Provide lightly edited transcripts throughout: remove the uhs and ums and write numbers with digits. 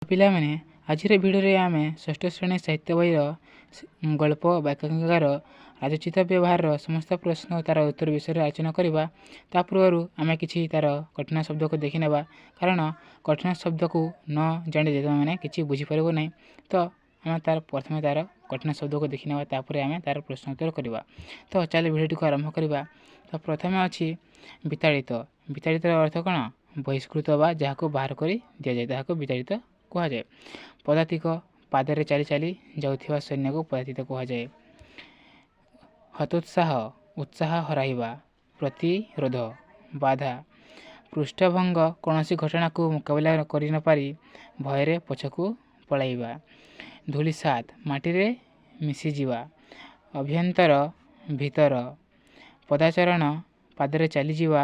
ପିଲାମାନେ ଆଜିର ଭିଡ଼ିଓରେ ଆମେ ଷଷ୍ଠ ଶ୍ରେଣୀ ସାହିତ୍ୟ ବହିର ଗଳ୍ପ ବାକ୍ୟାଙ୍ଗାର ରାଜଚିତ ବ୍ୟବହାରର ସମସ୍ତ ପ୍ରଶ୍ନ ଓ ତାର ଉତ୍ତର ବିଷୟରେ ଆଲୋଚନା କରିବା। ତା ପୂର୍ବରୁ ଆମେ କିଛି ତାର କଠିନ ଶବ୍ଦକୁ ଦେଖିନେବା, କାରଣ କଠିନ ଶବ୍ଦକୁ ନ ଜାଣିଲେ ତୁମେମାନେ କିଛି ବୁଝିପାରିବ ନାହିଁ। ତ ଆମେ ପ୍ରଥମେ ତାର କଠିନ ଶବ୍ଦକୁ ଦେଖିନେବା, ତାପରେ ଆମେ ତାର ପ୍ରଶ୍ନ ଉତ୍ତର କରିବା। ତ ଚାଲ ଭିଡ଼ିଓଟିକୁ ଆରମ୍ଭ କରିବା। ତ ପ୍ରଥମେ ଅଛି ବିତାଡ଼ିତ। ବିତାଡ଼ିତର ଅର୍ଥ କ'ଣ? ବହିଷ୍କୃତ ବା ଯାହାକୁ ବାହାର କରି ଦିଆଯାଏ ତାହାକୁ ବିତାଡ଼ିତ କୁହାଯାଏ। ପଦାତିକ, ପାଦରେ ଚାଲି ଚାଲି ଯାଉଥିବା ସୈନ୍ୟକୁ ପଦାତିକ କୁହାଯାଏ। ହତୋତ୍ସାହ, ଉତ୍ସାହ ହରାଇବା, ପ୍ରତିରୋଧ, ବାଧା, ପୃଷ୍ଠଭଙ୍ଗ, କୌଣସି ଘଟଣାକୁ ମୁକାବିଲା କରି ନପାରି ଭୟରେ ପଛକୁ ପଳାଇବା। ଧୂଳିସାତ୍, ମାଟିରେ ମିଶିଯିବା। ଅଭ୍ୟନ୍ତର, ଭିତର। ପଦାଚରଣ, ପାଦରେ ଚାଲିଯିବା।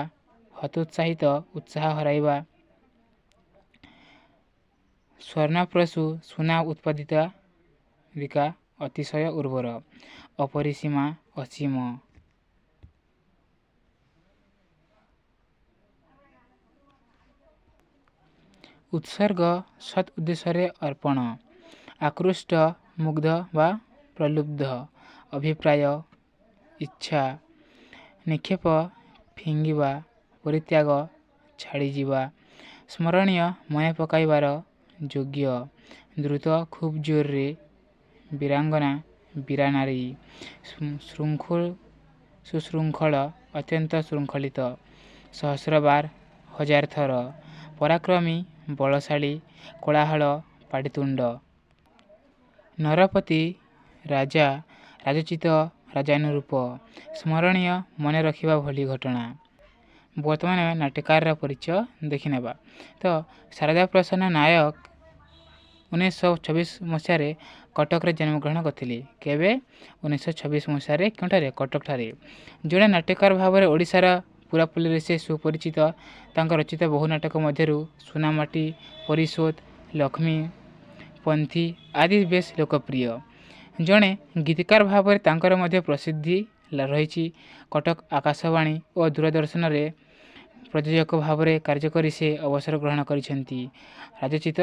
ହତୋତ୍ସାହିତ, ଉତ୍ସାହ ହରାଇବା। ସ୍ୱର୍ଣ୍ଣପ୍ରସୂ, ସୁନା ଉତ୍ପାଦିକା, ଅତିଶୟ ଉର୍ବର। ଅପରିସୀମା, ଅସୀମ। ଉତ୍ସର୍ଗ, ସତ୍ ଉଦ୍ଦେଶ୍ୟରେ ଅର୍ପଣ। ଆକୃଷ୍ଟ, ମୁଗ୍ଧ ବା ପ୍ରଲୁବ୍ଧ। ଅଭିପ୍ରାୟ, ଇଚ୍ଛା। ନିକ୍ଷେପ, ଫିଙ୍ଗିବା। ପରିତ୍ୟାଗ, ଛାଡ଼ିଯିବା। ସ୍ମରଣୀୟ, ମନେ ପକାଇବାର ଯୋଗ୍ୟ। ଦ୍ରୁତ, ଖୁବ୍ ଜୋରରେ। ବୀରାଙ୍ଗନା, ବୀରାନାରୀ। ସୁଶୃଙ୍ଖଳ, ଅତ୍ୟନ୍ତ ଶୃଙ୍ଖଳିତ। ସହସ୍ରବାର, ହଜାର ଥର। ପରାକ୍ରମୀ, ବଳଶାଳୀ। କୋଳାହଳ, ପାଟିତୁଣ୍ଡ। ନରପତି, ରାଜା, ରାଜୋଚିତ, ରାଜାନୁରୂପ। ସ୍ମରଣୀୟ, ମନେ ରଖିବା ଭଳି ଘଟଣା। ବର୍ତ୍ତମାନ ଆମେ ନାଟ୍ୟକାରର ପରିଚୟ ଦେଖିନେବା। ତ ଶାରଦା ପ୍ରସନ୍ନ ନାୟକ 1926 ମସିହାରେ କଟକରେ ଜନ୍ମଗ୍ରହଣ କରିଥିଲେ। କେବେ? 1926 ମସିହାରେ। କେଉଁଠାରେ? କଟକଠାରେ। ଜଣେ ନାଟ୍ୟକାର ଭାବରେ ଓଡ଼ିଶାର ପୁରାପଲ୍ଲୀରେ ସେ ସୁପରିଚିତ। ତାଙ୍କ ରଚିତ ବହୁ ନାଟକ ମଧ୍ୟରୁ ସୁନାମାଟି, ପରିଶୋଧ, ଲକ୍ଷ୍ମୀପନ୍ଥୀ ଆଦି ବେଶ୍ ଲୋକପ୍ରିୟ। ଜଣେ ଗୀତିକାର ଭାବରେ ତାଙ୍କର ମଧ୍ୟ ପ୍ରସିଦ୍ଧି ରହିଛି। କଟକ ଆକାଶବାଣୀ ଓ ଦୂରଦର୍ଶନରେ ପ୍ରଯୋଜକ ଭାବରେ କାର୍ଯ୍ୟ କରି ସେ ଅବସର ଗ୍ରହଣ କରିଛନ୍ତି। ରାଜଚିତ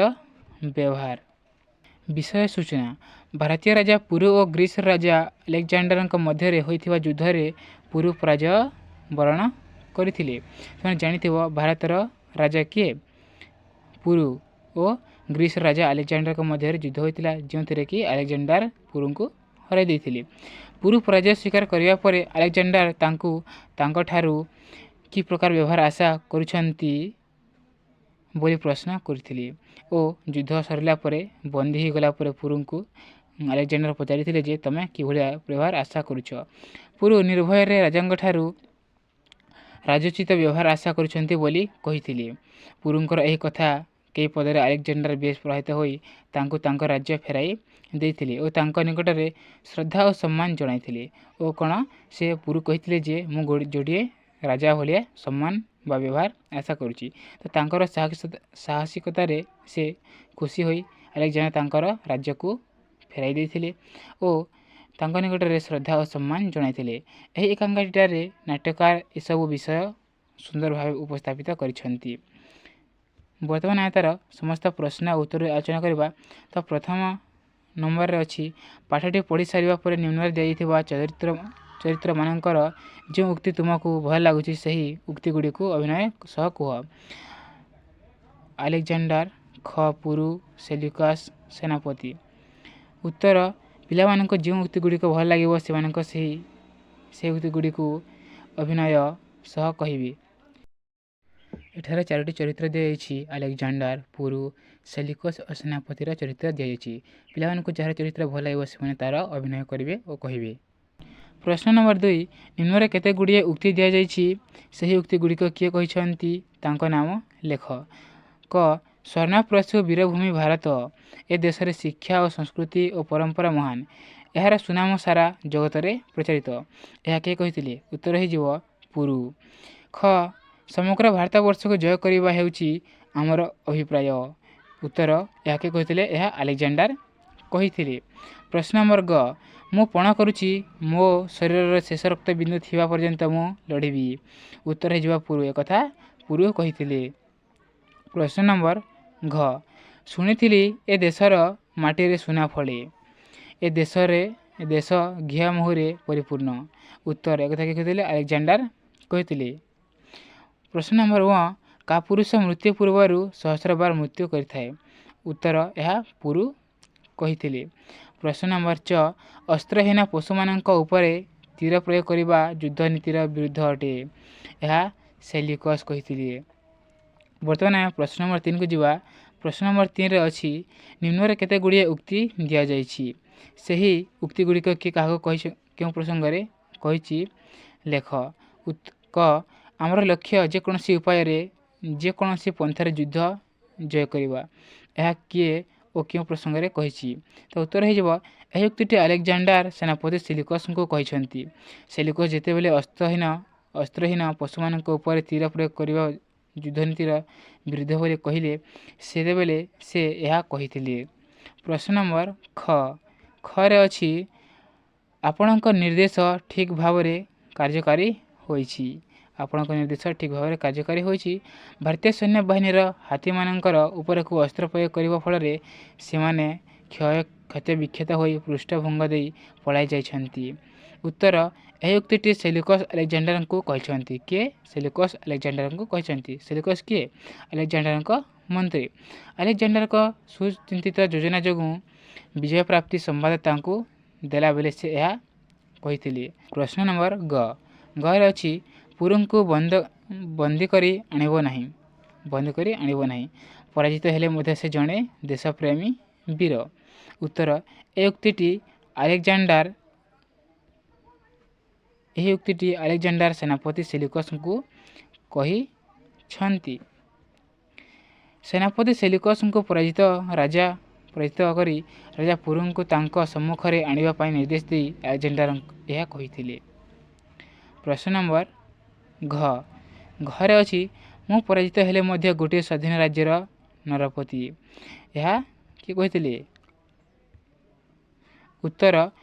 ବ୍ୟବହାର। ବିଷୟ ସୂଚନା। ଭାରତୀୟ ରାଜା ପୁରୁ ଓ ଗ୍ରୀସର ରାଜା ଆଲେକ୍ଜାଣ୍ଡାରଙ୍କ ମଧ୍ୟରେ ହୋଇଥିବା ଯୁଦ୍ଧରେ ପୁରୁ ପରାଜୟ ବରଣ କରିଥିଲେ। ତୁମେ ଜାଣିଥିବ ଭାରତର ରାଜା କିଏ? ପୁରୁ ଓ ଗ୍ରୀସର ରାଜା ଆଲେକ୍ଜାଣ୍ଡାରଙ୍କ ମଧ୍ୟରେ ଯୁଦ୍ଧ ହୋଇଥିଲା, ଯେଉଁଥିରେ କି ଆଲେକ୍ଜାଣ୍ଡାର ପୁରୁଙ୍କୁ ହରାଇ ଦେଇଥିଲେ। ପୁରୁ ପରାଜୟ ସ୍ୱୀକାର କରିବା ପରେ ଆଲେକ୍ଜାଣ୍ଡାର ତାଙ୍କୁ ତାଙ୍କଠାରୁ କି ପ୍ରକାର ବ୍ୟବହାର ଆଶା କରୁଛନ୍ତି ବୋଲି ପ୍ରଶ୍ନ କରିଥିଲେ ଓ ଯୁଦ୍ଧ ସରିଲା ପରେ ବନ୍ଦୀ ହୋଇଗଲା ପରେ ପୁରୁଙ୍କୁ ଆଲେକ୍ଜାଣ୍ଡାର ପଚାରିଥିଲେ ଯେ ତମେ କିଭଳି ବ୍ୟବହାର ଆଶା କରୁଛ। ପୁରୁ ନିର୍ଭୟରେ ରାଜାଙ୍କଠାରୁ ରାଜୋଚିତ ବ୍ୟବହାର ଆଶା କରୁଛନ୍ତି ବୋଲି କହିଥିଲେ। ପୁରୁଙ୍କର ଏହି କଥା କେଇ ପଦରେ ଆଲେକ୍ଜାଣ୍ଡାର ବେଶ୍ ପ୍ରଭାବିତ ହୋଇ ତାଙ୍କୁ ତାଙ୍କ ରାଜ୍ୟ ଫେରାଇ ଦେଇଥିଲେ ଓ ତାଙ୍କ ନିକଟରେ ଶ୍ରଦ୍ଧା ଓ ସମ୍ମାନ ଜଣାଇଥିଲେ। ଓ କ'ଣ ସେ ପୁରୁ କହିଥିଲେ ଯେ ମୁଁ ଯୋଡ଼ିଏ ରାଜା ଭଳିଆ ସମ୍ମାନ ବା ବ୍ୟବହାର ଆଶା କରୁଛି। ତ ତାଙ୍କର ସାହସିକତାରେ ସେ ଖୁସି ହୋଇ ଆଲେକ୍ଜାଣ୍ଡାର ତାଙ୍କର ରାଜ୍ୟକୁ ଫେରାଇ ଦେଇଥିଲେ ଓ ତାଙ୍କ ନିକଟରେ ଶ୍ରଦ୍ଧା ଓ ସମ୍ମାନ ଜଣାଇଥିଲେ। ଏହି ଏକାଙ୍କିକାରେ ନାଟ୍ୟକାର ଏସବୁ ବିଷୟ ସୁନ୍ଦର ଭାବେ ଉପସ୍ଥାପିତ କରିଛନ୍ତି। ବର୍ତ୍ତମାନ ଆମେ ତାର ସମସ୍ତ ପ୍ରଶ୍ନ ଓ ଉତ୍ତର ଆଲୋଚନା କରିବା। ତ ପ୍ରଥମ ନମ୍ବରରେ ଅଛି, ପାଠଟି ପଢ଼ି ସାରିବା ପରେ ନିମ୍ନରେ ଦିଆଯାଇଥିବା ଚରିତ୍ରମାନଙ୍କର ଯେଉଁ ଉକ୍ତି ତୁମକୁ ଭଲ ଲାଗୁଛି ସେହି ଉକ୍ତିଗୁଡ଼ିକୁ ଅଭିନୟ ସହ କୁହ। ଆଲେକ୍ଜାଣ୍ଡାର। ଖ. ପୁରୁ, ସେଲ୍ୟୁକସ୍ ସେନାପତି। ଉତ୍ତର, ପିଲାମାନଙ୍କୁ ଯେଉଁ ଉକ୍ତିଗୁଡ଼ିକ ଭଲ ଲାଗିବ ସେମାନଙ୍କ ସେହି ଉକ୍ତିଗୁଡ଼ିକୁ ଅଭିନୟ ସହ କହିବେ। ଏଠାରେ ଚାରୋଟି ଚରିତ୍ର ଦିଆଯାଇଛି। ଆଲେକ୍ଜାଣ୍ଡାର, ପୁରୁ, ସେଲ୍ୟୁକସ୍ ଓ ସେନାପତିର ଚରିତ୍ର ଦିଆଯାଇଛି। ପିଲାମାନଙ୍କୁ ଯାହାର ଚରିତ୍ର ଭଲ ଲାଗିବ ସେମାନେ ତାର ଅଭିନୟ କରିବେ ଓ କହିବେ। ପ୍ରଶ୍ନ ନମ୍ବର 2, ନିମ୍ନରେ କେତେ ଗୁଡ଼ିଏ ଉକ୍ତି ଦିଆଯାଇଛି। ସେହି ଉକ୍ତିଗୁଡ଼ିକ କିଏ କହିଛନ୍ତି ତାଙ୍କ ନାମ ଲେଖ। କ. ସ୍ୱର୍ଣ୍ଣପ୍ରସୂ ବୀରଭୂମି ଭାରତ। ଏ ଦେଶରେ ଶିକ୍ଷା ଓ ସଂସ୍କୃତି ଓ ପରମ୍ପରା ମହାନ। ଏହାର ସୁନାମ ସାରା ଜଗତରେ ପ୍ରଚାରିତ। ଏହା କିଏ କହିଥିଲେ? ଉତ୍ତର ହୋଇଯିବ ପୁରୁ। ଖ. ସମଗ୍ର ଭାରତବର୍ଷକୁ ଜୟ କରିବା ହେଉଛି ଆମର ଅଭିପ୍ରାୟ। ଉତ୍ତର, ଏହା କିଏ କହିଥିଲେ? ଏହା ଆଲେକ୍ଜାଣ୍ଡାର କହିଥିଲେ। ପ୍ରଶ୍ନ ନମ୍ବର ଗ. ମୁଁ ପଣ କରୁଛି ମୋ ଶରୀରର ଶେଷ ରକ୍ତବିନ୍ଦୁ ଥିବା ପର୍ଯ୍ୟନ୍ତ ମୁଁ ଲଢ଼ିବି। ଉତ୍ତର ହୋଇଯିବ ପୁରୁ। ଏକଥା ପୁରୁ କହିଥିଲେ। ପ୍ରଶ୍ନ ନମ୍ବର ଘ. ଶୁଣିଥିଲି ଏ ଦେଶର ମାଟିରେ ସୁନା ଫଳେ, ଏ ଦେଶ ଘିଅ ମହୁରେ ପରିପୂର୍ଣ୍ଣ। ଉତ୍ତର ଏକଥା କିଏ କହିଥିଲେ? ଆଲେକ୍ଜାଣ୍ଡାର କହିଥିଲେ। ପ୍ରଶ୍ନ ନମ୍ବର 1, କାପୁରୁଷ ମୃତ୍ୟୁ ପୂର୍ବରୁ ସହସ୍ରବାର ମୃତ୍ୟୁ କରିଥାଏ? ଉତ୍ତର ଏହା ପୁରୁ କହିଥିଲେ। ପ୍ରଶ୍ନ ନମ୍ବର 6, ଅସ୍ତ୍ରହୀନ ପଶୁମାନଙ୍କ ଉପରେ ତୀର ପ୍ରୟୋଗ କରିବା ଯୁଦ୍ଧ ନୀତିର ବିରୁଦ୍ଧ ଅଟେ? ଏହା ସେଲ୍ୟୁକସ୍ କହିଥିଲେ। ବର୍ତ୍ତମାନ ଆମେ ପ୍ରଶ୍ନ ନମ୍ବର 3କୁ ଯିବା। ପ୍ରଶ୍ନ ନମ୍ବର 3ରେ ଅଛି, ନିମ୍ନରେ କେତେ ଗୁଡ଼ିଏ ଉକ୍ତି ଦିଆଯାଇଛି, ସେହି ଉକ୍ତିଗୁଡ଼ିକ କିଏ କାହାକୁ କେଉଁ ପ୍ରସଙ୍ଗରେ କହିଛି ଲେଖ। କ, ଆମର ଲକ୍ଷ୍ୟ ଯେକୌଣସି ଉପାୟରେ ଯେକୌଣସି ପନ୍ଥାରେ ଯୁଦ୍ଧ ଜୟ କରିବା। ଏହା କିଏ ଓ କେଉଁ ପ୍ରସଙ୍ଗରେ କହିଛି? ତ ଉତ୍ତର ହୋଇଯିବ, ଏହି ଉକ୍ତିଟି ଆଲେକ୍ଜାଣ୍ଡାର ସେନାପତି ସେଲ୍ୟୁକସ୍ଙ୍କୁ କହିଛନ୍ତି। ସେଲ୍ୟୁକସ୍ ଯେତେବେଳେ ଅସ୍ତ୍ରହୀନ ପଶୁମାନଙ୍କ ଉପରେ ତୀର ପ୍ରୟୋଗ କରିବା ଯୁଦ୍ଧନୀତିର ବିରୁଦ୍ଧ ବୋଲି କହିଲେ, ସେତେବେଳେ ସେ ଏହା କହିଥିଲେ। ପ୍ରଶ୍ନ ନମ୍ବର ଖରେ ଅଛି, ଆପଣଙ୍କ ନିର୍ଦ୍ଦେଶ ଠିକ୍ ଭାବରେ କାର୍ଯ୍ୟକାରୀ ହୋଇଛି। ଆପଣଙ୍କ ନିର୍ଦ୍ଦେଶ ଠିକ୍ ଭାବରେ କାର୍ଯ୍ୟକାରୀ ହୋଇଛି। ଭାରତୀୟ ସୈନ୍ୟବାହିନୀର ହାତୀମାନଙ୍କର ଉପରକୁ ଅସ୍ତ୍ର ପ୍ରୟୋଗ କରିବା ଫଳରେ ସେମାନେ କ୍ଷତବିକ୍ଷତ ହୋଇ ପୃଷ୍ଠଭଙ୍ଗ ଦେଇ ପଳାଇ ଯାଇଛନ୍ତି। ଉତ୍ତର, ଏହି ଉକ୍ତିଟି ସେଲ୍ୟୁକସ୍ ଆଲେକ୍ଜାଣ୍ଡାରଙ୍କୁ କହିଛନ୍ତି। କିଏ? ସେଲ୍ୟୁକସ୍ ଆଲେକ୍ଜାଣ୍ଡାରଙ୍କୁ କହିଛନ୍ତି। ସେଲ୍ୟୁକସ୍ କିଏ? ଆଲେକ୍ଜାଣ୍ଡାରଙ୍କ ମନ୍ତ୍ରୀ। ଆଲେକ୍ଜାଣ୍ଡାରଙ୍କ ସୁଚିନ୍ତିତ ଯୋଜନା ଯୋଗୁଁ ବିଜୟ ପ୍ରାପ୍ତି ସମ୍ବାଦ ତାଙ୍କୁ ଦେଲାବେଳେ ସେ ଏହା କହିଥିଲେ। ପ୍ରଶ୍ନ ନମ୍ବର ଗରେ ଅଛି, ପୁରୁଙ୍କୁ ବନ୍ଦୀ କରି ଆଣିବ ନାହିଁ। ପରାଜିତ ହେଲେ ମଧ୍ୟ ସେ ଜଣେ ଦେଶପ୍ରେମୀ ବୀର। ଉତ୍ତର, ଏହି ଉକ୍ତିଟି ଆଲେକ୍ଜାଣ୍ଡାର ସେନାପତି ସେଲ୍ୟୁକସ୍ଙ୍କୁ କହିଛନ୍ତି। ସେନାପତି ସେଲ୍ୟୁକସ୍ଙ୍କୁ ପରାଜିତ କରି ରାଜା ପୁରୁଙ୍କୁ ତାଙ୍କ ସମ୍ମୁଖରେ ଆଣିବା ପାଇଁ ନିର୍ଦ୍ଦେଶ ଦେଇ ଆଲେକ୍ଜାଣ୍ଡାର ଏହା କହିଥିଲେ। ପ୍ରଶ୍ନ ନମ୍ବର ଘରେ ଅଛି, ମୁଁ ପରାଜିତ ହେଲେ ମଧ୍ୟ ଗୋଟିଏ ସ୍ୱାଧୀନ ରାଜ୍ୟର ନରପତି। ଏହା କିଏ କହିଥିଲେ? ଉତ୍ତର,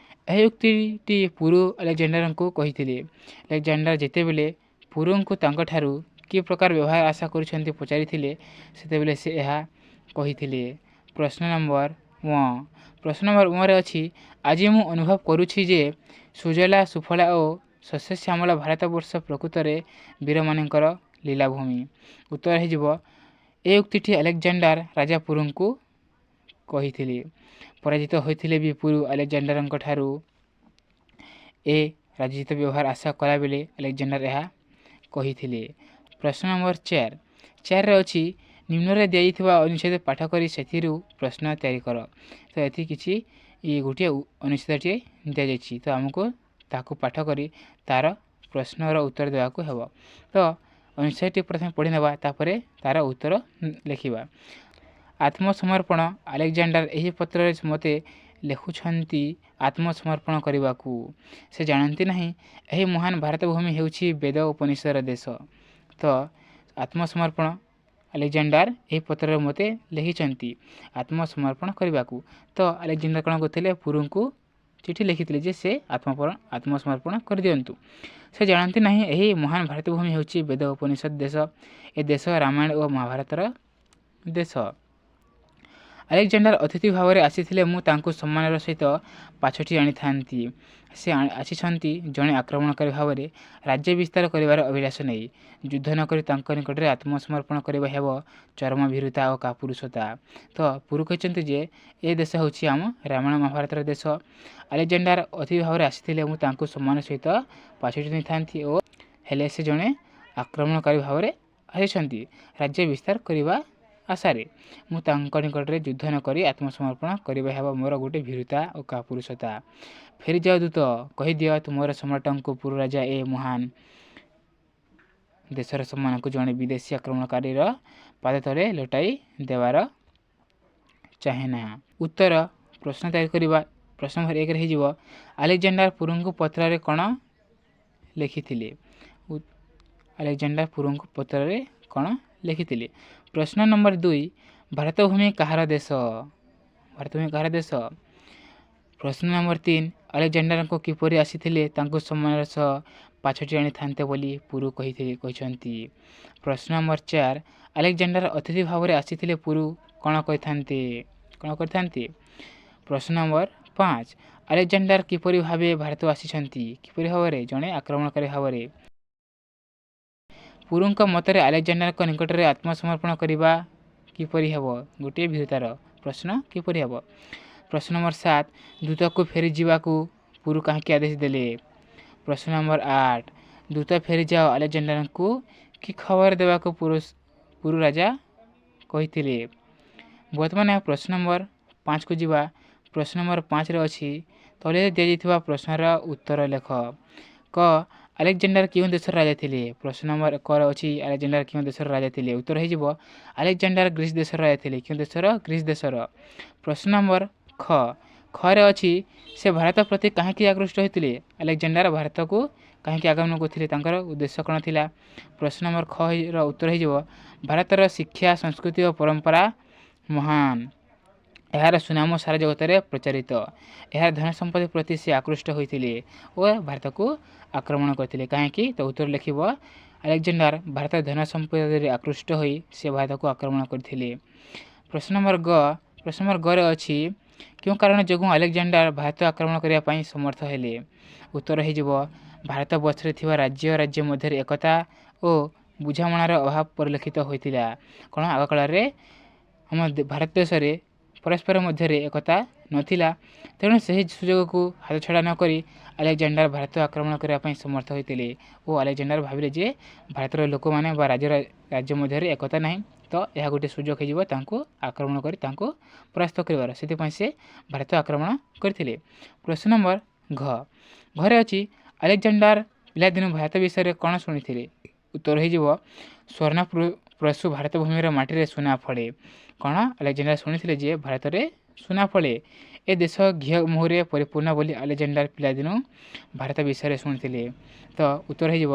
ଏହି ଉକ୍ତିଟି ପୁରୁ ଆଲେକ୍ଜାଣ୍ଡାରଙ୍କୁ କହିଥିଲେ। ଆଲେକ୍ଜାଣ୍ଡାର ଯେତେବେଳେ ପୁରୁଙ୍କୁ ତାଙ୍କଠାରୁ କି ପ୍ରକାର ବ୍ୟବହାର ଆଶା କରୁଛନ୍ତି ପଚାରିଥିଲେ, ସେତେବେଳେ ସେ ଏହା କହିଥିଲେ। ପ୍ରଶ୍ନ ନମ୍ବର 1ରେ ଅଛି, ଆଜି ମୁଁ ଅନୁଭବ କରୁଛି ଯେ ସୁଜଲା ସୁଫଳା ଓ ଶସ୍ୟଶ୍ୟାମଳ ଭାରତବର୍ଷ ପ୍ରକୃତରେ ବୀରମାନଙ୍କର ଲୀଳାଭୂମି। ଉତ୍ତର ହୋଇଯିବ, ଏ ଉକ୍ତିଟି ଆଲେକ୍ଜାଣ୍ଡାର ରାଜା ପୁରୁଙ୍କୁ କହିଥିଲେ। ପରାଜିତ ହୋଇଥିଲେ ବି ପୁରୁ ଆଲେକ୍ଜାଣ୍ଡାରଙ୍କଠାରୁ ଏ ରାଜନୀତ ବ୍ୟବହାର ଆଶା କଲାବେଳେ ଆଲେକ୍ଜାଣ୍ଡାର ଏହା କହିଥିଲେ। ପ୍ରଶ୍ନ ନମ୍ବର 4ରେ ଅଛି, ନିମ୍ନରେ ଦିଆଯାଇଥିବା ଅନୁଚ୍ଛେଦ ପାଠ କରି ସେଥିରୁ ପ୍ରଶ୍ନ ତିଆରି କର। ତ ଏଠି କିଛି ଗୋଟିଏ ଅନୁଚ୍ଛେଦଟିଏ ଦିଆଯାଇଛି, ତ ଆମକୁ ତାକୁ ପାଠ କରି ତା'ର ପ୍ରଶ୍ନର ଉତ୍ତର ଦେବାକୁ ହେବ। ତ ଅନୁଚ୍ଛେଦଟି ପ୍ରଥମେ ପଢ଼ି ନେବା, ତାପରେ ତା'ର ଉତ୍ତର ଲେଖିବା। ଆତ୍ମସମର୍ପଣ। ଆଲେକ୍ଜାଣ୍ଡାର ଏହି ପତ୍ରରେ ମୋତେ ଲେଖୁଛନ୍ତି ଆତ୍ମସମର୍ପଣ କରିବାକୁ। ସେ ଜାଣନ୍ତି ନାହିଁ ଏହି ମହାନ ଭାରତଭୂମି ହେଉଛି ବେଦ ଉପନିଷଦର ଦେଶ। ତ ଆତ୍ମସମର୍ପଣ। ଆଲେକ୍ଜାଣ୍ଡାର ଏହି ପତ୍ରରେ ମୋତେ ଲେଖିଛନ୍ତି ଆତ୍ମସମର୍ପଣ କରିବାକୁ। ତ ଆଲେକ୍ଜାଣ୍ଡାର କ'ଣ କରୁଥିଲେ? ପୁରୁଙ୍କୁ ଚିଠି ଲେଖିଥିଲେ ଯେ ସେ ଆତ୍ମସମର୍ପଣ କରିଦିଅନ୍ତୁ। ସେ ଜାଣନ୍ତି ନାହିଁ ଏହି ମହାନ ଭାରତଭୂମି ହେଉଛି ବେଦ ଉପନିଷଦ ଦେଶ। ଏ ଦେଶ ରାମାୟଣ ଓ ମହାଭାରତର ଦେଶ। ଆଲେକ୍ଜାଣ୍ଡାର ଅତିଥି ଭାବରେ ଆସିଥିଲେ ମୁଁ ତାଙ୍କୁ ସମ୍ମାନର ସହିତ ପାଛୋଟି ଆଣିଥାନ୍ତି। ସେ ଆସିଛନ୍ତି ଜଣେ ଆକ୍ରମଣକାରୀ ଭାବରେ, ରାଜ୍ୟ ବିସ୍ତାର କରିବାର ଅଭିଳାଷ ନେଇ। ଯୁଦ୍ଧ ନ କରି ତାଙ୍କ ନିକଟରେ ଆତ୍ମସମର୍ପଣ କରିବା ହେବ ଚରମ ଭୀରୁତା ଓ କାପୁରୁଷତା। ତ ପୁରୁ କହିଛନ୍ତି ଯେ ଏ ଦେଶ ହେଉଛି ଆମ ରାମାୟଣ ମହାଭାରତର ଦେଶ। ଆଲେକ୍ଜାଣ୍ଡାର ଅତିଥି ଭାବରେ ଆସିଥିଲେ ମୁଁ ତାଙ୍କୁ ସମ୍ମାନର ସହିତ ପାଛୋଟି ନେଇଥାନ୍ତି ଓ ହେଲେ ସେ ଜଣେ ଆକ୍ରମଣକାରୀ ଭାବରେ ଆସିଛନ୍ତି ରାଜ୍ୟ ବିସ୍ତାର କରିବା ଆଶାରେ। ମୁଁ ତାଙ୍କ ନିକଟରେ ଯୁଦ୍ଧ ନ କରି ଆତ୍ମସମର୍ପଣ କରିବା ହେବ ମୋର ଗୋଟିଏ ଭୀରୁତା ଓ କାପୁରୁଷତା। ଫେରିଯାଅ ଦୂତ, କହିଦିଅ ତୁମର ସମ୍ରାଟଙ୍କୁ ପୁରୁ ରାଜା ଏ ମହାନ ଦେଶର ସମ୍ମାନକୁ ଜଣେ ବିଦେଶୀ ଆକ୍ରମଣକାରୀର ପାଦ ତଳେ ଲୋଟାଇ ଦେବାର ଚାହେଁ ନା। ଉତ୍ତର ପ୍ରଶ୍ନ ତିଆରି କରିବା। ପ୍ରଶ୍ନ ନମ୍ବର 1ରେ ହୋଇଯିବ, ଆଲେକ୍ଜାଣ୍ଡାର ପୁରୁଙ୍କୁ ପତ୍ରରେ କ'ଣ ଲେଖିଥିଲେ? ଆଲେକ୍ଜାଣ୍ଡାର ପୁରୁଙ୍କୁ ପତ୍ରରେ କ'ଣ ଲେଖିଥିଲେ? ପ୍ରଶ୍ନ ନମ୍ବର 2, ଭାରତଭୂମି କାହାର ଦେଶ? ପ୍ରଶ୍ନ ନମ୍ବର 3, ଆଲେକ୍ଜାଣ୍ଡାରଙ୍କୁ କିପରି ଆସିଥିଲେ ତାଙ୍କୁ ସମ୍ମାନର ସହ ପାଛୋଟି ଆଣିଥାନ୍ତେ ବୋଲି ପୁରୁ କହିଛନ୍ତି? ପ୍ରଶ୍ନ ନମ୍ବର 4, ଆଲେକ୍ଜାଣ୍ଡାର ଅତିଥି ଭାବରେ ଆସିଥିଲେ ପୁରୁ କ'ଣ କରିଥାନ୍ତି? ପ୍ରଶ୍ନ ନମ୍ବର 5 ଆଲେକ୍ଜାଣ୍ଡାର କିପରି ଭାବେ ଭାରତ ଆସିଛନ୍ତି? କିପରି ଭାବରେ? ଜଣେ ଆକ୍ରମଣକାରୀ ଭାବରେ। ପୁରୁଙ୍କ ମତରେ ଆଲେକ୍ଜାଣ୍ଡାରଙ୍କ ନିକଟରେ ଆତ୍ମସମର୍ପଣ କରିବା କିପରି ହେବ? ଗୋଟିଏ ଭୀରୁତାର ପ୍ରଶ୍ନ କିପରି ହେବ? ପ୍ରଶ୍ନ ନମ୍ବର 7 ଦୂତକୁ ଫେରିଯିବାକୁ ପୁରୁ କାହିଁକି ଆଦେଶ ଦେଲେ? ପ୍ରଶ୍ନ ନମ୍ବର 8 ଦୂତ ଫେରିଯାଅ ଆଲେକ୍ଜାଣ୍ଡାରଙ୍କୁ କି ଖବର ଦେବାକୁ ପୁରୁ ରାଜା କହିଥିଲେ? ବର୍ତ୍ତମାନ ପ୍ରଶ୍ନ ନମ୍ବର 5କୁ ଯିବା। ପ୍ରଶ୍ନ ନମ୍ବର 5ରେ ଅଛି ତଳେ ଦିଆଯାଇଥିବା ପ୍ରଶ୍ନର ଉତ୍ତର ଲେଖ। କ ଆଲେକ୍ଜାଣ୍ଡାର କେଉଁ ଦେଶର ରାଜା ଥିଲେ? ପ୍ରଶ୍ନ ନମ୍ବର 1ରେ ଅଛି ଆଲେକ୍ଜାଣ୍ଡାର କେଉଁ ଦେଶର ରାଜା ଥିଲେ? ଉତ୍ତର ହୋଇଯିବ ଆଲେକ୍ଜାଣ୍ଡାର ଗ୍ରୀସ୍ ଦେଶର ରାଜା ଥିଲେ। କେଉଁ ଦେଶର? ଗ୍ରୀସ୍ ଦେଶର। ପ୍ରଶ୍ନ ନମ୍ବର ଖରେ ଅଛି ସେ ଭାରତ ପ୍ରତି କାହିଁକି ଆକୃଷ୍ଟ ହୋଇଥିଲେ? ଆଲେକ୍ଜାଣ୍ଡାର ଭାରତକୁ କାହିଁକି ଆଗମନ କରୁଥିଲେ? ତାଙ୍କର ଉଦ୍ଦେଶ୍ୟ କ'ଣ ଥିଲା? ପ୍ରଶ୍ନ ନମ୍ବର ଖର ଉତ୍ତର ହୋଇଯିବ ଭାରତର ଶିକ୍ଷା ସଂସ୍କୃତି ଓ ପରମ୍ପରା ମହାନ। ଏହାର ସୁନାମ ସାରା ଜଗତରେ ପ୍ରଚାରିତ। ଏହାର ଧନ ସମ୍ପତ୍ତି ପ୍ରତି ସେ ଆକୃଷ୍ଟ ହୋଇଥିଲେ ଓ ଭାରତକୁ ଆକ୍ରମଣ କରିଥିଲେ। କାହିଁକି? ତ ଉତ୍ତର ଲେଖିବ ଆଲେକ୍ଜାଣ୍ଡାର ଭାରତର ଧନ ସମ୍ପତ୍ତିରେ ଆକୃଷ୍ଟ ହୋଇ ସେ ଭାରତକୁ ଆକ୍ରମଣ କରିଥିଲେ। ପ୍ରଶ୍ନ ନମ୍ବର ଗରେ ଅଛି କେଉଁ କାରଣ ଯୋଗୁଁ ଆଲେକ୍ଜାଣ୍ଡାର ଭାରତ ଆକ୍ରମଣ କରିବା ପାଇଁ ସମର୍ଥ ହେଲେ? ଉତ୍ତର ହୋଇଯିବ ଭାରତବର୍ଷରେ ଥିବା ରାଜ୍ୟ ମଧ୍ୟରେ ଏକତା ଓ ବୁଝାମଣାର ଅଭାବ ପରିଲକ୍ଷିତ ହୋଇଥିଲା। କ'ଣ? ଆଗକାଳରେ ଆମ ଭାରତ ଦେଶରେ ପରସ୍ପର ମଧ୍ୟରେ ଏକତା ନଥିଲା। ତେଣୁ ସେହି ସୁଯୋଗକୁ ହାତଛଡ଼ା ନକରି ଆଲେକ୍ଜାଣ୍ଡାର ଭାରତ ଆକ୍ରମଣ କରିବା ପାଇଁ ସମର୍ଥ ହୋଇଥିଲେ ଓ ଆଲେକ୍ଜାଣ୍ଡାର ଭାବିଲେ ଯେ ଭାରତର ଲୋକମାନେ ବା ରାଜ୍ୟ ମଧ୍ୟରେ ଏକତା ନାହିଁ, ତ ଏହା ଗୋଟିଏ ସୁଯୋଗ ହୋଇଯିବ ତାଙ୍କୁ ଆକ୍ରମଣ କରି ତାଙ୍କୁ ପରାସ୍ତ କରିବାର। ସେଥିପାଇଁ ସେ ଭାରତ ଆକ୍ରମଣ କରିଥିଲେ। ପ୍ରଶ୍ନ ନମ୍ବର ଘରେ ଅଛି ଆଲେକ୍ଜାଣ୍ଡାର ପିଲାଦିନୁ ଭାରତ ବିଷୟରେ କ'ଣ ଶୁଣିଥିଲେ? ଉତ୍ତର ହୋଇଯିବ ସ୍ୱର୍ଣ୍ଣପ୍ରସୁ ଭାରତ ଭୂମିର ମାଟିରେ ସୁନା ଫଳେ। କ'ଣ? ଆଲେକ୍ଜାଣ୍ଡାର ଶୁଣିଥିଲେ ଯେ ଭାରତରେ ସୁନା ଫଳେ, ଏ ଦେଶ ଘିଅ ମହୁରେ ପରିପୂର୍ଣ୍ଣ ବୋଲି ଆଲେକ୍ଜାଣ୍ଡାର ପିଲାଦିନୁ ଭାରତ ବିଷୟରେ ଶୁଣିଥିଲେ। ତ ଉତ୍ତର ହୋଇଯିବ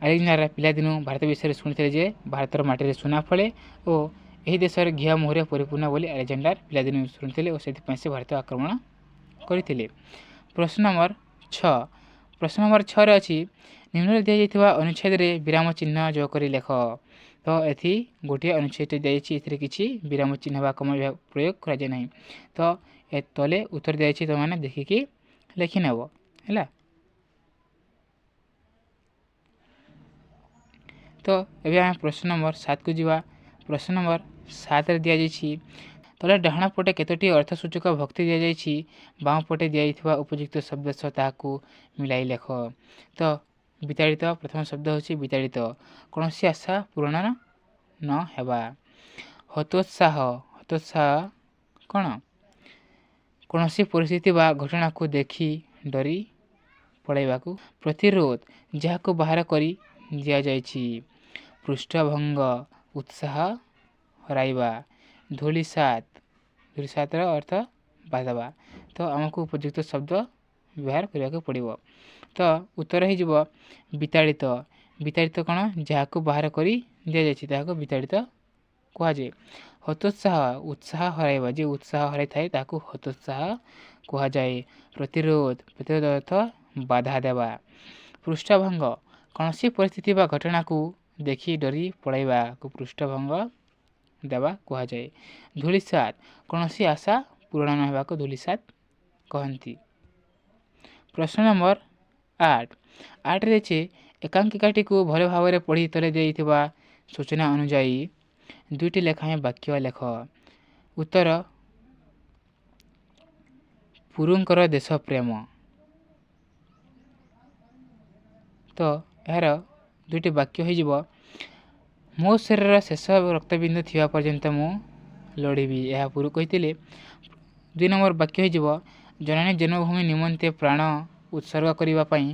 ଆଲେକ୍ଜାଣ୍ଡାର ପିଲାଦିନୁ ଭାରତ ବିଷୟରେ ଶୁଣିଥିଲେ ଯେ ଭାରତର ମାଟିରେ ସୁନା ଫଳେ ଓ ଏହି ଦେଶର ଘିଅ ମହୁରେ ପରିପୂର୍ଣ୍ଣ ବୋଲି ଆଲେକ୍ଜାଣ୍ଡାର ପିଲାଦିନୁ ଶୁଣିଥିଲେ ଓ ସେଥିପାଇଁ ସେ ଭାରତ ଆକ୍ରମଣ କରିଥିଲେ। ପ୍ରଶ୍ନ ନମ୍ବର 6ରେ ଅଛି ନିମ୍ନରେ ଦିଆଯାଇଥିବା ଅନୁଚ୍ଛେଦରେ ବିରାମ ଚିହ୍ନ ଯୋଗ କରି ଲେଖ। ତ ଏଠି ଗୋଟିଏ ଅନୁଚ୍ଛେଦ ଦିଆଯାଇଛି, ଏଥିରେ କିଛି ବିରାମ ଚିହ୍ନ ବା କମା ପ୍ରୟୋଗ କରାଯାଏ ନାହିଁ। ତ ତଳେ ଉତ୍ତର ଦିଆଯାଇଛି, ତୁମେମାନେ ଦେଖିକି ଲେଖିନେବ ହେଲା। ତ ଏବେ ଆମେ ପ୍ରଶ୍ନ ନମ୍ବର 7କୁ ଯିବା। ପ୍ରଶ୍ନ ନମ୍ବର 7ରେ ଦିଆଯାଇଛି ତଳେ ଡାହାଣ ପଟେ କେତୋଟି ଅର୍ଥସୂଚକ ଭକ୍ତି ଦିଆଯାଇଛି, ବାମ ପଟେ ଦିଆଯାଇଥିବା ଉପଯୁକ୍ତ ଶବ୍ଦ ସହ ତାହାକୁ ମିଳାଇ ଲେଖ। ତ ବିତାଡ଼ିତ ପ୍ରଥମ ଶବ୍ଦ ହେଉଛି ବିତାଡ଼ିତ, କୌଣସି ଆଶା ପୂରଣ ନ ହେବା। ହତୋତ୍ସାହ କ'ଣ? କୌଣସି ପରିସ୍ଥିତି ବା ଘଟଣାକୁ ଦେଖି ଡରି ପଳାଇବାକୁ। ପ୍ରତିରୋଧ ଯାହାକୁ ବାହାର କରି ଦିଆଯାଇଛି। ପୃଷ୍ଠଭଙ୍ଗ ଉତ୍ସାହ ହରାଇବା। ଧୂଳିସାତର ଅର୍ଥ ବାଧବା। ତ ଆମକୁ ଉପଯୁକ୍ତ ଶବ୍ଦ ବ୍ୟବହାର କରିବାକୁ ପଡ଼ିବ। ତ ଉତ୍ତର ହୋଇଯିବ ବିତାଡ଼ିତ କ'ଣ? ଯାହାକୁ ବାହାର କରି ଦିଆଯାଇଛି ତାହାକୁ ବିତାଡ଼ିତ କୁହାଯାଏ। ହତୋତ୍ସାହ ଉତ୍ସାହ ହରାଇବା, ଯେ ଉତ୍ସାହ ହରାଇଥାଏ ତାହାକୁ ହତୋତ୍ସାହ କୁହାଯାଏ। ପ୍ରତିରୋଧ ଅର୍ଥ ବାଧା ଦେବା। ପୃଷ୍ଠଭଙ୍ଗ କୌଣସି ପରିସ୍ଥିତି ବା ଘଟଣାକୁ ଦେଖି ଡରି ପଳାଇବାକୁ ପୃଷ୍ଠଭଙ୍ଗ ଦେବା କୁହାଯାଏ। ଧୂଳିସାତ କୌଣସି ଆଶା ପୂରଣ ନ ହେବାକୁ ଧୂଳିସାତ କହନ୍ତି। ପ୍ରଶ୍ନ ନମ୍ବର 8ରେ ଅଛି ଏକାଙ୍କିକାଟିକୁ ଭଲ ଭାବରେ ପଢ଼ି ତଳେ ଦେଇଥିବା ସୂଚନା ଅନୁଯାୟୀ 2ଟି ଲେଖାଏଁ ବାକ୍ୟ ଲେଖ। ଉତ୍ତର ପୁରୁଙ୍କର ଦେଶ ପ୍ରେମ। ତ ଏହାର 2ଟି ବାକ୍ୟ ହୋଇଯିବ ମୋ ଶରୀରର ଶେଷ ରକ୍ତବିନ୍ଦୁ ଥିବା ପର୍ଯ୍ୟନ୍ତ ମୁଁ ଲଢ଼ିବି, ଏହା ପୁରୁ କହିଥିଲେ। 2 ନମ୍ବର ବାକ୍ୟ ହୋଇଯିବ ଜନନୀ ଜନ୍ମଭୂମି ନିମନ୍ତେ ପ୍ରାଣ ଉତ୍ସର୍ଗ କରିବା ପାଇଁ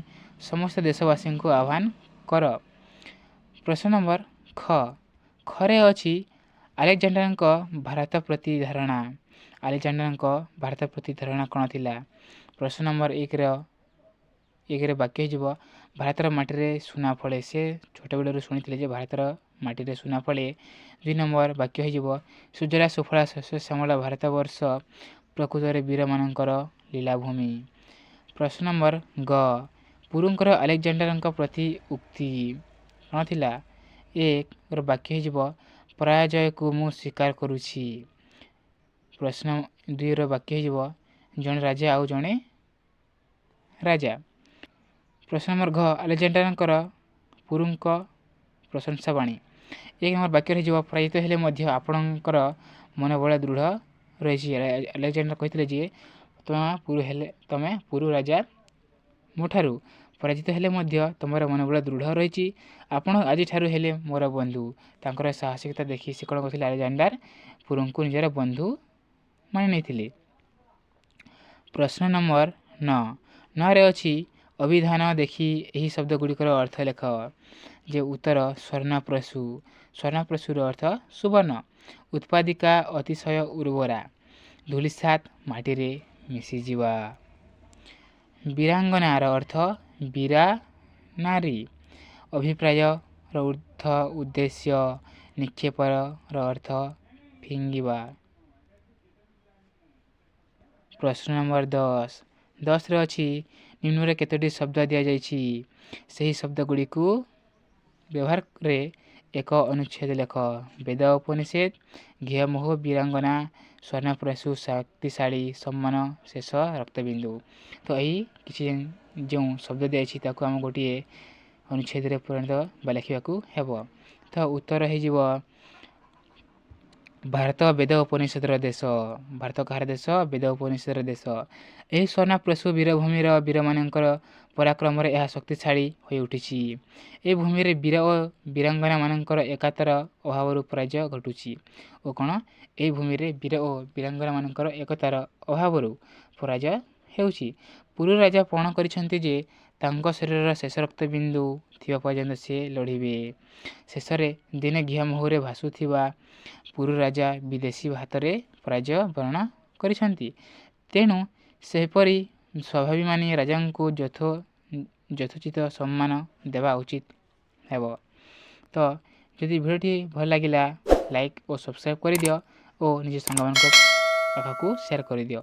ସମସ୍ତ ଦେଶବାସୀଙ୍କୁ ଆହ୍ୱାନ କର। ପ୍ରଶ୍ନ ନମ୍ବର ଖରେ ଅଛି ଆଲେକ୍ଜାଣ୍ଡାରଙ୍କ ଭାରତ ପ୍ରତି ଧାରଣା। ଆଲେକ୍ଜାଣ୍ଡାରଙ୍କ ଭାରତ ପ୍ରତି ଧାରଣା କ'ଣ ଥିଲା? ପ୍ରଶ୍ନ ନମ୍ବର 1ରେ ବାକ୍ୟ ହୋଇଯିବ ଭାରତର ମାଟିରେ ସୁନା ଫଳେ। ସେ ଛୋଟବେଳରୁ ଶୁଣିଥିଲେ ଯେ ଭାରତର ମାଟିରେ ସୁନା ଫଳେ। 2 ନମ୍ବର ବାକ୍ୟ ହୋଇଯିବ ସୁଜଳା ସୁଫଳା ଶସ୍ୟ ଶ୍ୟାମଳ ଭାରତବର୍ଷ ପ୍ରକୃତରେ ବୀରମାନଙ୍କର ଲୀଳାଭୂମି। ପ୍ରଶ୍ନ ନମ୍ବର ପୁରୁଙ୍କର ଆଲେକ୍ଜାଣ୍ଡାରଙ୍କ ପ୍ରତି ଉକ୍ତି କ'ଣ ଥିଲା? 1ର ବାକ୍ୟ ହୋଇଯିବ ପରାଜୟକୁ ମୁଁ ସ୍ୱୀକାର କରୁଛି। ପ୍ରଶ୍ନ 2ର ବାକ୍ୟ ହେଇଯିବ ଜଣେ ରାଜା ଆଉ ଜଣେ ରାଜା। ପ୍ରଶ୍ନ ନମ୍ବର ଘ ଆଲେକ୍ଜାଣ୍ଡାରଙ୍କର ପୁରୁଙ୍କ ପ୍ରଶଂସା ବାଣୀ। 1 ନମ୍ବର ବାକ୍ୟରେ ହେଇଯିବ ପରାଜିତ ହେଲେ ମଧ୍ୟ ଆପଣଙ୍କର ମନୋବଳ ଦୃଢ଼ ରହିଛି। ଆଲେକ୍ଜାଣ୍ଡାର କହିଥିଲେ ଯେ ତମେ ପୁରୁ ରାଜା ମୋଠାରୁ ପରାଜିତ ହେଲେ ମଧ୍ୟ ତୁମର ମନୋବଳ ଦୃଢ଼ ରହିଛି। ଆପଣ ଆଜିଠାରୁ ହେଲେ ମୋର ବନ୍ଧୁ। ତାଙ୍କର ସାହସିକତା ଦେଖି ସେ କ'ଣ କରିଥିଲେ? ଆଲେକ୍ଜାଣ୍ଡାର ପୁରୁଙ୍କୁ ନିଜର ବନ୍ଧୁ ମାନି ନେଇଥିଲେ। ପ୍ରଶ୍ନ ନମ୍ବର 9ରେ ଅଛି ଅଭିଧାନ ଦେଖି ଏହି ଶବ୍ଦଗୁଡ଼ିକର ଅର୍ଥ ଲେଖ। ଯେ ଉତ୍ତର ସ୍ୱର୍ଣ୍ଣପ୍ରସୂ। ସ୍ୱର୍ଣ୍ଣପ୍ରସୂର ଅର୍ଥ ସୁବର୍ଣ୍ଣ। ଉତ୍ପାଦିକା ଅତିଶୟ ଉର୍ବରା। ଧୂଳିସାତ୍ ମାଟିରେ ମିଶିଯିବା। ବୀରାଙ୍ଗନାର ଅର୍ଥ ବୀରା ନାରୀ। ଅଭିପ୍ରାୟର ଅର୍ଥ ଉଦ୍ଦେଶ୍ୟ। ନିକ୍ଷେପର ଅର୍ଥ ଫିଙ୍ଗିବା। ପ୍ରଶ୍ନ ନମ୍ବର 10ରେ ଅଛି ନିମ୍ନରେ କେତୋଟି ଶବ୍ଦ ଦିଆଯାଇଛି। ସେହି ଶବ୍ଦଗୁଡ଼ିକୁ ବ୍ୟବହାରରେ ଏକ ଅନୁଚ୍ଛେଦ ଲେଖ। ବେଦ ଉପନିଷେଦ, ଘିଅମୋହ, ବୀରାଙ୍ଗନା, ସ୍ୱର୍ଣ୍ଣପ୍ରସୂ, ଶକ୍ତିଶାଳୀ, ସମ୍ମାନ, ଶେଷ, ରକ୍ତବିନ୍ଦୁ। ତ ଏହି କିଛି ଯେଉଁ ଶବ୍ଦ ଦିଆଯାଇଛି ତାକୁ ଆମ ଗୋଟିଏ ଅନୁଚ୍ଛେଦରେ ପରିଣତ ବା ଲେଖିବାକୁ ହେବ। ତ ଉତ୍ତର ହେଇଯିବ ଭାରତ ବେଦ ଉପନିଷଦର ଦେଶ। ଭାରତ କାହାର ଦେଶ? ବେଦ ଉପନିଷଦର ଦେଶ। ଏହି ସ୍ୱର୍ଣ୍ଣପ୍ରସୂ ବୀରଭୂମିର ବୀରମାନଙ୍କର ପରାକ୍ରମରେ ଏହା ଶକ୍ତିଶାଳୀ ହୋଇଉଠିଛି। ଏହି ଭୂମିରେ ବୀର ଓ ବୀରାଙ୍ଗନାମାନଙ୍କର ଏକତାର ଅଭାବରୁ ପରାଜୟ ଘଟୁଛି। ଓ କ'ଣ? ଏହି ଭୂମିରେ ବୀର ଓ ବୀରାଙ୍ଗନାମାନଙ୍କର ଏକତାର ଅଭାବରୁ ପରାଜୟ ହେଉଛି। ପୁରୁ ରାଜା ପଣ କରିଛନ୍ତି ଯେ ତାଙ୍କ ଶରୀରର ଶେଷ ରକ୍ତବିନ୍ଦୁ ଥିବା ପର୍ଯ୍ୟନ୍ତ ସେ ଲଢ଼ିବେ। ଶେଷରେ ଦିନେ ଘିଅମୋହରେ ଭାସୁଥିବା ପୁରୁ ରାଜା ବିଦେଶୀ ହାତରେ ପରାଜୟ ବରଣ କରିଛନ୍ତି। ତେଣୁ ସେହିପରି ସ୍ୱାଭିମାନୀ ରାଜାଙ୍କୁ ଯଥୋଚିତ ସମ୍ମାନ ଦେବା ଉଚିତ ହେବ। ତ ଯଦି ଭିଡ଼ିଓଟି ଭଲ ଲାଗିଲା ଲାଇକ୍ ଓ ସବସ୍କ୍ରାଇବ୍ କରିଦିଅ ଓ ନିଜ ସାଙ୍ଗମାନଙ୍କ ପାଖକୁ ସେୟାର କରିଦିଅ।